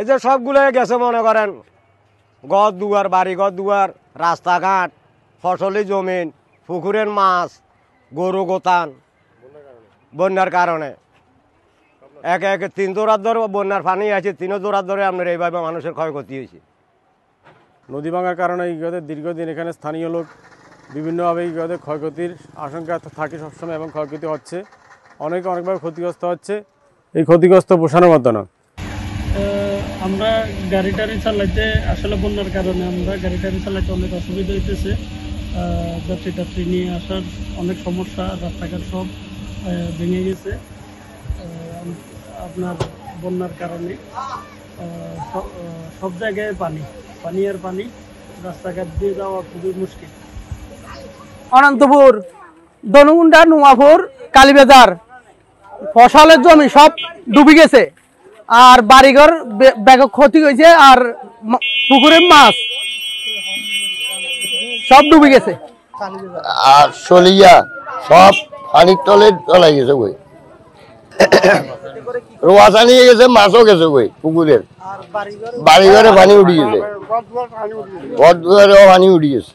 এই যে সবগুলো গেছে মনে করেন ঘর দুয়ার, বাড়ি ঘর দুয়ার, রাস্তাঘাট, ফসলি জমিন, পুকুরের মাছ, গরু গোতান বন্যার কারণে একে একে 3 জোড়ার ধরে বন্যার পানি আছে, 3 জোড়ার ধরে আপনার এইভাবে মানুষের ক্ষয়ক্ষতি হয়েছে। নদী ভাঙার কারণে ইগতে দীর্ঘদিন এখানে স্থানীয় লোক বিভিন্নভাবে ইগতে ক্ষয়ক্ষতির আশঙ্কা থাকে সবসময় এবং ক্ষয়ক্ষতি হচ্ছে, অনেকভাবে ক্ষতিগ্রস্ত হচ্ছে। এই ক্ষতিগ্রস্ত পোষানোর মতো না। আমরা গাড়ি টাড়ি চালাইতে আসলে বন্যার কারণে আমরা গাড়ি টাড়ি চালাইতে অনেক অসুবিধা হইতেছে। যাত্রী টাত্রী নিয়ে আসার অনেক সমস্যা, রাস্তাঘাট সব ভেঙে গেছে আপনার বন্যার কারণে। সব জায়গায় পানি আর পানি, রাস্তাঘাট দিয়ে যাওয়া খুবই মুশকিল। অনন্তপুর, ধনুগুন্ডা, নোয়াপুর, কালীবাজার ফসলের জমি সব ডুবে গেছে, আর বাড়িঘর ব্যাপক ক্ষতি হয়েছে, আর পুকুরের মাছ সব ডুবে গেছে। আর সলিয়া সব পানির তলে চলে গেছে বই, রোয়াশা নিয়ে গেছে, মাছও গেছে বই পুকুরের, বাড়িঘরে পানি উঠে গেছে, ঘর দুয়ারেও পানি উঠে গেছে।